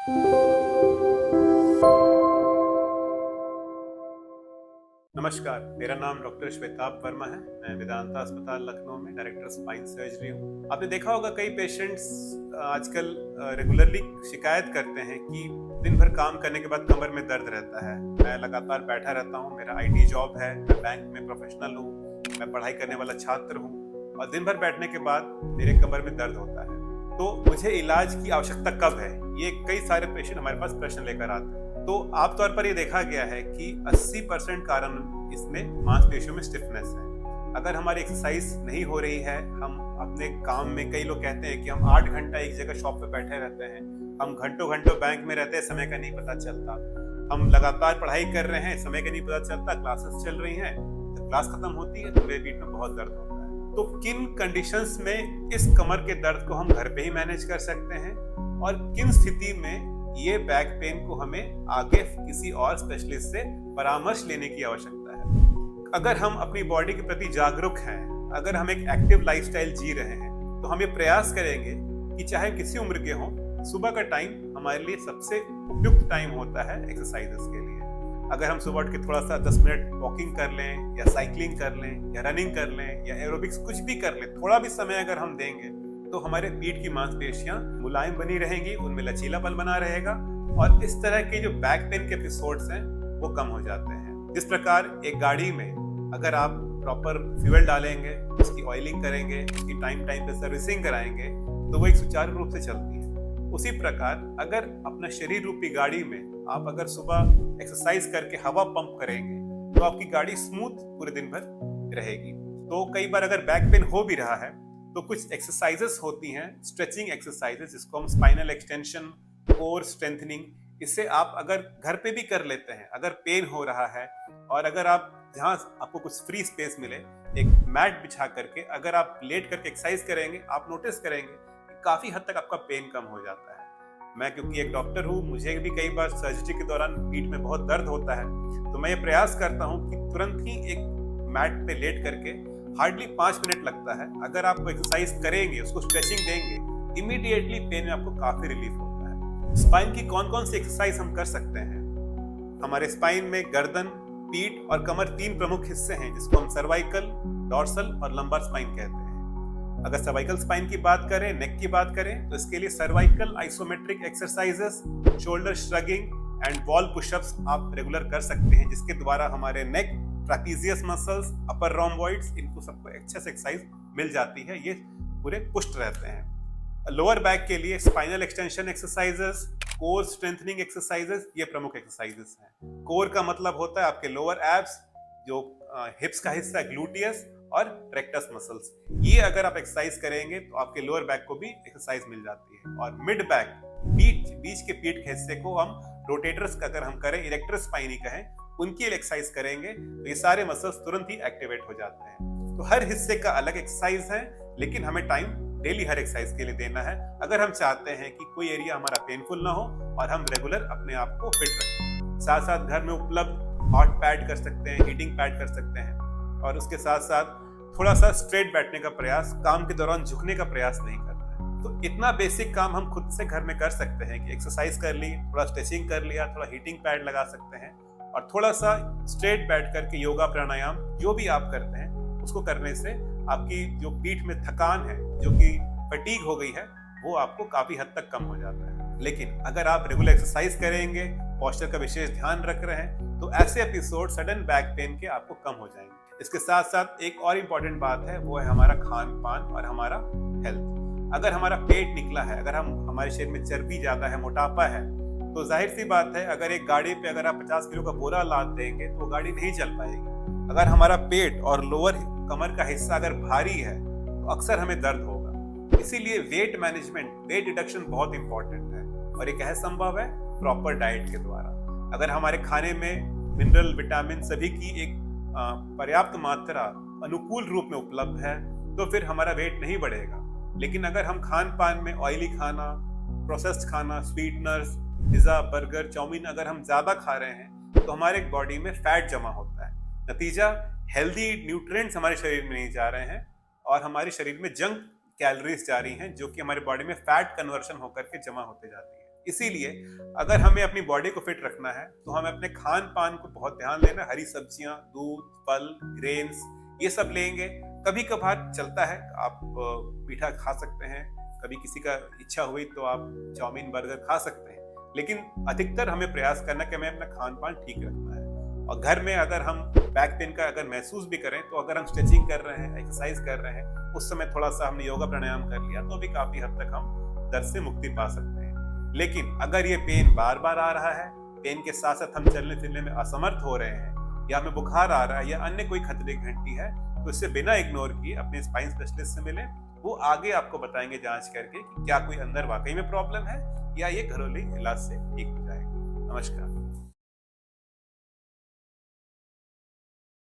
नमस्कार, मेरा नाम डॉक्टर श्वेताब वर्मा है। मैं वेदांता अस्पताल लखनऊ में डायरेक्टर स्पाइन सर्जरी हूँ। आपने देखा होगा कई पेशेंट्स आजकल रेगुलरली शिकायत करते हैं कि दिन भर काम करने के बाद कमर में दर्द रहता है। मैं लगातार बैठा रहता हूँ, मेरा आईटी जॉब है, मैं बैंक में प्रोफेशनल हूँ, मैं पढ़ाई करने वाला छात्र हूँ और दिन भर बैठने के बाद मेरे कमर में दर्द होता है। तो मुझे इलाज की आवश्यकता कब है? ये कई सारे पेशेंट हमारे पास प्रश्न लेकर आते हैं। तो आमतौर पर ये देखा गया है कि 80% कारण इसमें मांसपेशियों में स्टिफनेस है। अगर हमारी एक्सरसाइज नहीं हो रही है, हम अपने काम में, कई लोग कहते हैं कि हम 8 घंटा एक जगह शॉप पे बैठे रहते हैं, हम घंटों घंटों बैंक में रहते हैं, समय का नहीं पता चलता। हम लगातार पढ़ाई कर रहे हैं, समय का नहीं पता चलता, क्लासेस चल रही हैं, तो क्लास खत्म होती है तो मेरे पीठ में बहुत दर्द होता है। तो किन कंडीशंस में इस कमर के दर्द को हम घर पे ही मैनेज कर सकते हैं और किन स्थिति में ये बैक पेन को हमें आगे किसी और स्पेशलिस्ट से परामर्श लेने की आवश्यकता है? अगर हम अपनी बॉडी के प्रति जागरूक हैं, अगर हम एक एक्टिव लाइफस्टाइल जी रहे हैं, तो हम ये प्रयास करेंगे कि चाहे किसी उम्र के हों, सुबह का टाइम हमारे लिए सबसे उपयुक्त टाइम होता है एक्सरसाइजेस के लिए। अगर हम सुबह उठ के थोड़ा सा 10 मिनट वॉकिंग कर लें या साइकिलिंग कर लें या रनिंग कर लें या एरोबिक्स कुछ भी कर लें, थोड़ा भी समय अगर हम देंगे तो हमारे पीठ की मांसपेशियां मुलायम बनी रहेंगी, उनमें लचीलापन बना रहेगा और इस तरह के जो बैक पेन के एपिसोड्स हैं वो कम हो जाते हैं। जिस प्रकार एक गाड़ी में अगर आप प्रॉपर फ्यूल डालेंगे, उसकी ऑयलिंग करेंगे, उसकी टाइम टाइम पे सर्विसिंग कराएंगे तो वो एक सुचारू रूप से चलती है। उसी प्रकार अगर अपना शरीर रूपी गाड़ी में आप अगर सुबह एक्सरसाइज करके हवा पंप करेंगे तो आपकी गाड़ी स्मूथ पूरे दिन भर रहेगी। तो कई बार अगर बैक पेन हो भी रहा है तो कुछ एक्सरसाइजेस होती हैं, स्ट्रेचिंग एक्सरसाइजेस, जिसको हम स्पाइनल एक्सटेंशन, कोर स्ट्रेंथनिंग, इससे आप अगर घर पे भी कर लेते हैं, अगर पेन हो रहा है और अगर आप जहां आपको कुछ फ्री स्पेस मिले, एक मैट बिछा करके अगर आप लेट करके एक्सरसाइज करेंगे, आप नोटिस करेंगे कि काफी हद तक आपका पेन कम हो जाता है। मैं क्योंकि एक डॉक्टर हूँ, मुझे भी कई बार सर्जरी के दौरान पीठ में बहुत दर्द होता है, तो मैं ये प्रयास करता हूँ कि तुरंत ही एक मैट पे लेट करके, हार्डली 5 मिनट लगता है, अगर आप एक्सरसाइज करेंगे, उसको स्ट्रेचिंग देंगे, इमीडिएटली पेन में आपको काफी रिलीफ होता है। स्पाइन की कौन कौन सी एक्सरसाइज हम कर सकते हैं? हमारे स्पाइन में गर्दन, पीठ और कमर 3 प्रमुख हिस्से हैं, जिसको हम सर्वाइकल, डॉर्सल और लंबार स्पाइन कहते हैं। अगर सर्वाइकल स्पाइन की बात करें, नेक की बात करें, तो इसके लिए cervical isometric exercises, shoulder shrugging and wall pushups आप रेगुलर कर सकते हैं, जिसके द्वारा हमारे नेक, ट्रैपीजियस मसल्स, अपर रोम्बॉइड्स, इनको सबको अच्छे से एक्सरसाइज मिल जाती है, ये पूरे पुष्ट रहते हैं। लोअर बैक के लिए spinal extension exercises, core strengthening exercises, ये प्रमुख एक्सरसाइजेस हैं। कोर का मतलब होता है आपके लोअर एब्स, जो हिप्स का हिस्सा है, ग्लूटियस और रेक्टस मसल्स। ये अगर आप एक्सरसाइज करेंगे तो आपके लोअर बैक को भी एक्सरसाइज मिल जाती है। और मिड बैक, बीच के पीठ के हिस्से को हम रोटेटर्स का अगर हम करें, इरेक्टर स्पाइनी कहें, उनकी एक्सरसाइज करेंगे तो ये सारे मसल्स तुरंत ही एक्टिवेट हो जाते हैं। तो हर हिस्से का अलग एक्सरसाइज है, लेकिन हमें टाइम डेली हर एक्सरसाइज के लिए देना है, अगर हम चाहते हैं कि कोई एरिया हमारा पेनफुल ना हो और हम रेगुलर अपने आप को फिट रखें। साथ साथ घर में उपलब्ध हॉट पैड कर सकते हैं, हीटिंग पैड कर सकते हैं और उसके साथ साथ थोड़ा सा स्ट्रेट बैठने का प्रयास, काम के दौरान झुकने का प्रयास नहीं करना है। तो इतना बेसिक काम हम खुद से घर में कर सकते हैं कि एक्सरसाइज कर ली, थोड़ा स्ट्रेचिंग कर लिया, थोड़ा हीटिंग पैड लगा सकते हैं और थोड़ा सा स्ट्रेट बैठ करके योगा, प्राणायाम, जो भी आप करते हैं उसको करने से आपकी जो पीठ में थकान है, जो कि फटीग हो गई है, वो आपको काफी हद तक कम हो जाता है। लेकिन अगर आप रेगुलर एक्सरसाइज करेंगे, पोस्चर का विशेष ध्यान रख रहे हैं, तो ऐसे एपिसोड सडन बैक पेन के आपको कम हो जाएंगे। इसके साथ साथ एक और इम्पोर्टेंट बात है, वो है हमारा खान पान और हमारा हेल्थ। अगर हमारा पेट निकला है, अगर हमारे शरीर में चर्बी ज्यादा है, मोटापा है, तो जाहिर सी बात है, अगर एक गाड़ी पे अगर आप 50 किलो का बोरा लाद देंगे तो गाड़ी नहीं चल पाएगी। अगर हमारा पेट और लोअर कमर का हिस्सा अगर भारी है तो अक्सर हमें दर्द होगा। इसीलिए वेट मैनेजमेंट, वेट रिडक्शन बहुत इंपॉर्टेंट है और ये कैसे संभव है? प्रॉपर डाइट के द्वारा। अगर हमारे खाने में मिनरल, विटामिन सभी की एक पर्याप्त मात्रा अनुकूल रूप में उपलब्ध है तो फिर हमारा वेट नहीं बढ़ेगा। लेकिन अगर हम खान पान में ऑयली खाना, प्रोसेस्ड खाना, स्वीटनर्स, पिज्जा, बर्गर, चाउमीन अगर हम ज्यादा खा रहे हैं तो हमारे बॉडी में फैट जमा होता है। नतीजा, हेल्दी न्यूट्रिएंट्स हमारे शरीर में नहीं जा रहे हैं और हमारे शरीर में जंक कैलोरीज जा रही हैं, जो कि हमारे बॉडी में फैट कन्वर्शन होकर के जमा होते जाती है। इसीलिए अगर हमें अपनी बॉडी को फिट रखना है तो हमें अपने खान पान को बहुत ध्यान देना। हरी सब्जियां, दूध, फल, ग्रेन्स ये सब लेंगे। कभी कभार चलता है, आप मीठा खा सकते हैं, कभी किसी का इच्छा हुई तो आप चाउमीन बर्गर खा सकते हैं, लेकिन अधिकतर हमें प्रयास करना कि हमें अपना खान पान ठीक रखना है। और घर में अगर हम बैक पेन का अगर महसूस भी करें तो अगर हम स्ट्रेचिंग कर रहे हैं, एक्सरसाइज कर रहे हैं, उस समय थोड़ा सा हमने योगा प्राणायाम कर लिया तो भी काफी हद तक हम दर्द से मुक्ति पा सकते हैं। लेकिन अगर ये पेन बार बार आ रहा है, पेन के साथ साथ हम चलने फिरने में असमर्थ हो रहे हैं, या हमें बुखार आ रहा है, या अन्य कोई खतरे की घंटी है, तो इसे बिना इग्नोर किए अपने स्पाइन स्पेशलिस्ट से मिलें। वो आगे आपको बताएंगे जांच करके कि क्या कोई अंदर वाकई में प्रॉब्लम है या ये घरेलू इलाज से ठीक हो जाएगा। नमस्कार।